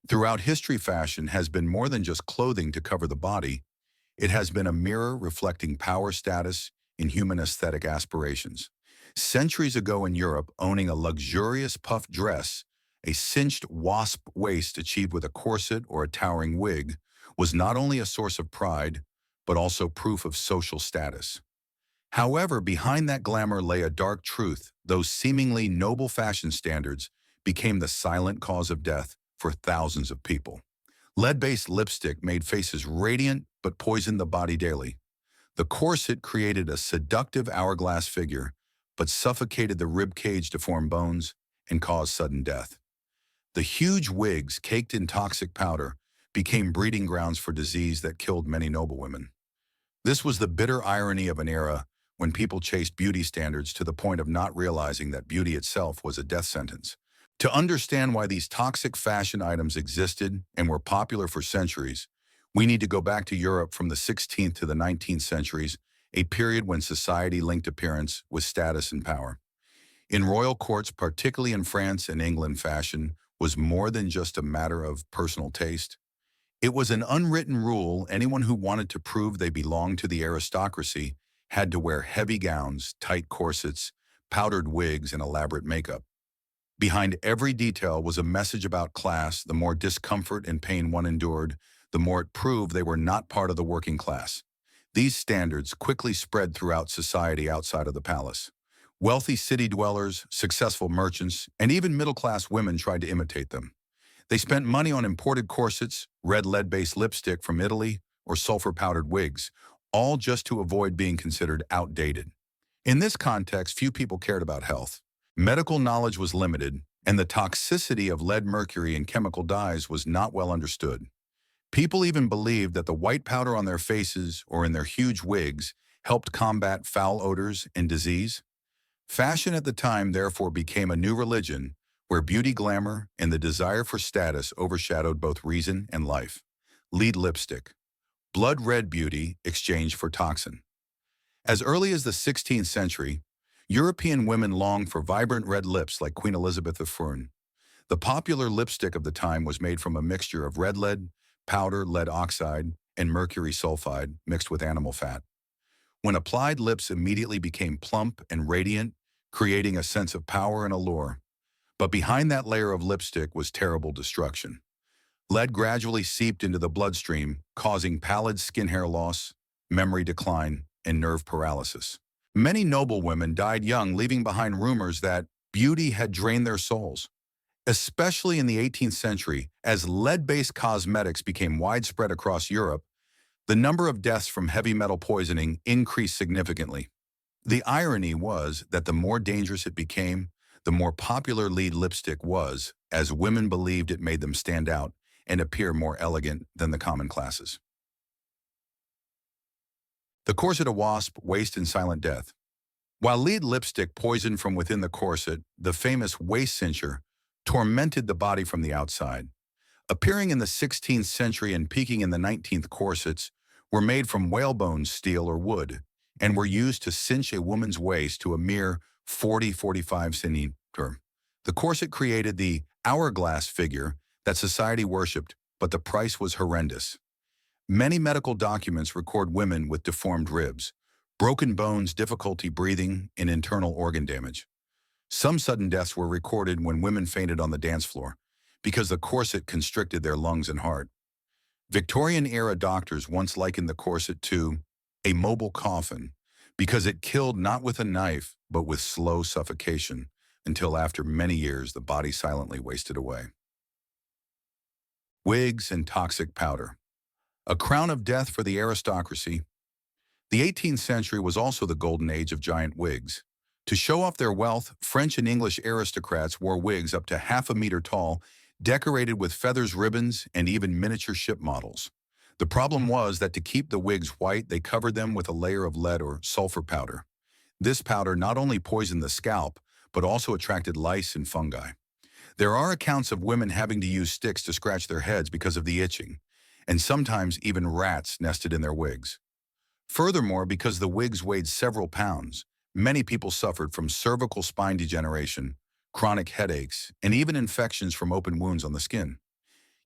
Throughout history, fashion has been more than just clothing to cover the body. It has been a mirror reflecting power status in human aesthetic aspirations. Centuries ago in Europe, owning a luxurious puff dress, a cinched wasp waist achieved with a corset or a towering wig, was not only a source of pride, but also proof of social status. However, behind that glamour lay a dark truth. Those seemingly noble fashion standards became the silent cause of death for thousands of people. Lead-based lipstick made faces radiant but poisoned the body daily. The corset created a seductive hourglass figure, but suffocated the ribcage to form bones and caused sudden death. The huge wigs, caked in toxic powder, became breeding grounds for disease that killed many noble women. This was the bitter irony of an era when people chased beauty standards to the point of not realizing that beauty itself was a death sentence. To understand why these toxic fashion items existed and were popular for centuries, we need to go back to Europe from the 16th to the 19th centuries, a period when society linked appearance with status and power. In royal courts, particularly in France and England, fashion was more than just a matter of personal taste. It was an unwritten rule. Anyone who wanted to prove they belonged to the aristocracy had to wear heavy gowns, tight corsets, powdered wigs, and elaborate makeup. Behind every detail was a message about class. The more discomfort and pain one endured, the more it proved they were not part of the working class. These standards quickly spread throughout society outside of the palace. Wealthy city dwellers, successful merchants, and even middle-class women tried to imitate them. They spent money on imported corsets, red lead-based lipstick from Italy, or sulfur-powdered wigs, all just to avoid being considered outdated. In this context, few people cared about health. Medical knowledge was limited, and the toxicity of lead, mercury, and chemical dyes was not well understood. People even believed that the white powder on their faces or in their huge wigs helped combat foul odors and disease. Fashion at the time therefore became a new religion where beauty, glamour, and the desire for status overshadowed both reason and life. Lead lipstick. Blood red beauty exchanged for toxin. As early as the 16th century, European women longed for vibrant red lips like Queen Elizabeth of Fern. The popular lipstick of the time was made from a mixture of red lead, powder, lead oxide, and mercury sulfide mixed with animal fat. When applied, lips immediately became plump and radiant, creating a sense of power and allure. But behind that layer of lipstick was terrible destruction. Lead gradually seeped into the bloodstream, causing pallid skin hair loss, memory decline, and nerve paralysis. Many noble women died young, leaving behind rumors that beauty had drained their souls. Especially in the 18th century, as lead-based cosmetics became widespread across Europe, the number of deaths from heavy metal poisoning increased significantly. The irony was that the more dangerous it became, the more popular lead lipstick was, as women believed it made them stand out and appear more elegant than the common classes. The corset, a wasp, waist, and silent death. While lead lipstick poisoned from within the corset, the famous waist cincher tormented the body from the outside. Appearing in the 16th century and peaking in the 19th, corsets were made from whalebone, steel, or wood, and were used to cinch a woman's waist to a mere 40–45 centimeter. The corset created the hourglass figure that society worshipped, but the price was horrendous. Many medical documents record women with deformed ribs, broken bones, difficulty breathing, and internal organ damage. Some sudden deaths were recorded when women fainted on the dance floor because the corset constricted their lungs and heart. Victorian-era doctors once likened the corset to a mobile coffin because it killed not with a knife, but with slow suffocation, until after many years the body silently wasted away. Wigs and toxic powder. A crown of death for the aristocracy. The 18th century was also the golden age of giant wigs. To show off their wealth, French and English aristocrats wore wigs up to half a meter tall, decorated with feathers, ribbons, and even miniature ship models. The problem was that to keep the wigs white, they covered them with a layer of lead or sulfur powder. This powder not only poisoned the scalp, but also attracted lice and fungi. There are accounts of women having to use sticks to scratch their heads because of the itching, and sometimes even rats nested in their wigs. Furthermore, because the wigs weighed several pounds, many people suffered from cervical spine degeneration, chronic headaches, and even infections from open wounds on the skin.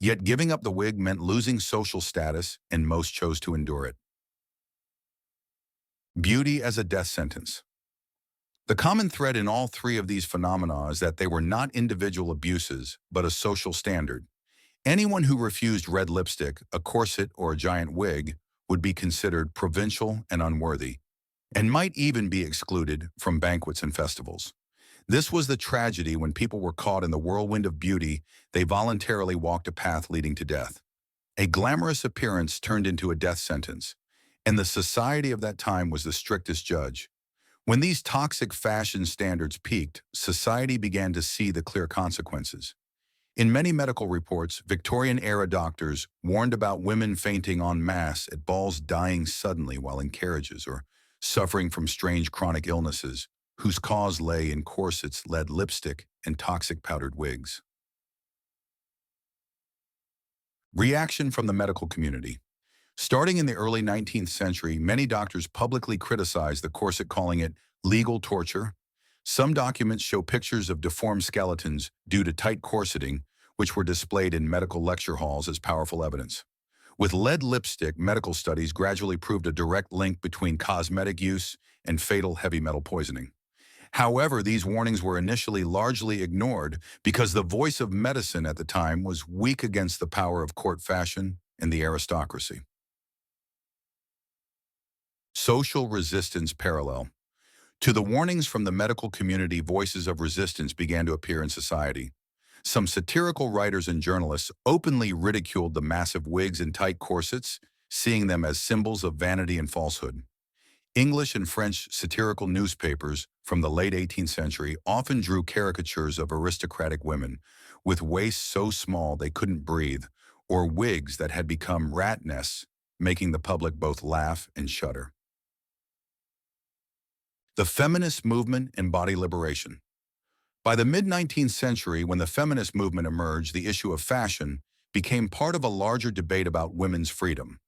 Yet giving up the wig meant losing social status, and most chose to endure it. Beauty as a death sentence. The common thread in all three of these phenomena is that they were not individual abuses, but a social standard. Anyone who refused red lipstick, a corset, or a giant wig would be considered provincial and unworthy, and might even be excluded from banquets and festivals. This was the tragedy. When people were caught in the whirlwind of beauty, they voluntarily walked a path leading to death. A glamorous appearance turned into a death sentence, and the society of that time was the strictest judge. When these toxic fashion standards peaked, society began to see the clear consequences. In many medical reports, Victorian-era doctors warned about women fainting en masse at balls, dying suddenly while in carriages, or suffering from strange chronic illnesses whose cause lay in corsets, lead lipstick, and toxic powdered wigs. Reaction from the medical community. Starting in the early 19th century, many doctors publicly criticized the corset, calling it legal torture. Some documents show pictures of deformed skeletons due to tight corseting, which were displayed in medical lecture halls as powerful evidence. With lead lipstick, medical studies gradually proved a direct link between cosmetic use and fatal heavy metal poisoning. However, these warnings were initially largely ignored because the voice of medicine at the time was weak against the power of court fashion and the aristocracy. Social resistance parallel. To the warnings from the medical community, voices of resistance began to appear in society. Some satirical writers and journalists openly ridiculed the massive wigs and tight corsets, seeing them as symbols of vanity and falsehood. English and French satirical newspapers from the late 18th century often drew caricatures of aristocratic women with waists so small they couldn't breathe, or wigs that had become rat nests, making the public both laugh and shudder. The feminist movement and body liberation. By the mid-19th century, when the feminist movement emerged, the issue of fashion became part of a larger debate about women's freedom.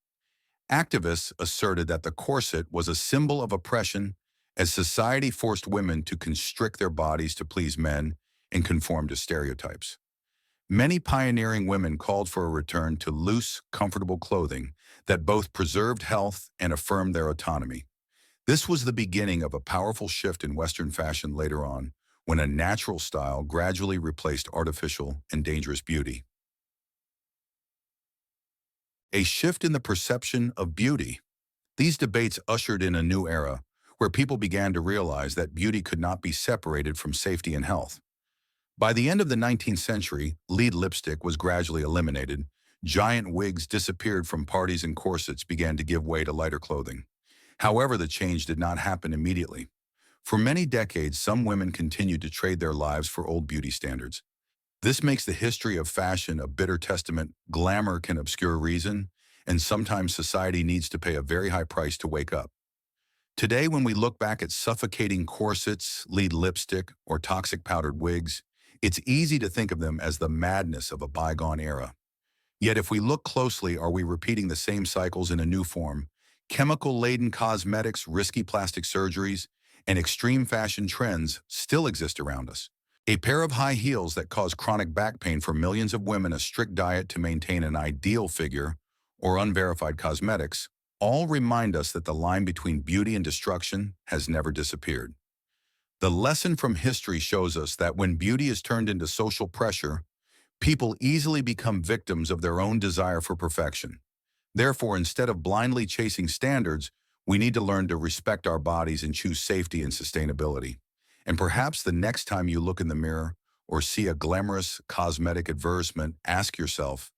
Activists asserted that the corset was a symbol of oppression, as society forced women to constrict their bodies to please men and conform to stereotypes. Many pioneering women called for a return to loose, comfortable clothing that both preserved health and affirmed their autonomy. This was the beginning of a powerful shift in Western fashion later on, when a natural style gradually replaced artificial and dangerous beauty. A shift in the perception of beauty. These debates ushered in a new era, where people began to realize that beauty could not be separated from safety and health. By the end of the 19th century, lead lipstick was gradually eliminated, giant wigs disappeared from parties, and corsets began to give way to lighter clothing. However, the change did not happen immediately. For many decades, some women continued to trade their lives for old beauty standards. This makes the history of fashion a bitter testament. Glamour can obscure reason, and sometimes society needs to pay a very high price to wake up. Today, when we look back at suffocating corsets, lead lipstick, or toxic powdered wigs, it's easy to think of them as the madness of a bygone era. Yet if we look closely, are we repeating the same cycles in a new form? Chemical-laden cosmetics, risky plastic surgeries, and extreme fashion trends still exist around us. A pair of high heels that cause chronic back pain for millions of women, a strict diet to maintain an ideal figure, or unverified cosmetics, all remind us that the line between beauty and destruction has never disappeared. The lesson from history shows us that when beauty is turned into social pressure, people easily become victims of their own desire for perfection. Therefore, instead of blindly chasing standards, we need to learn to respect our bodies and choose safety and sustainability. And perhaps the next time you look in the mirror or see a glamorous cosmetic advertisement, ask yourself,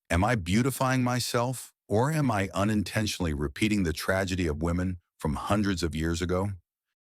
am I beautifying myself, or am I unintentionally repeating the tragedy of women from hundreds of years ago?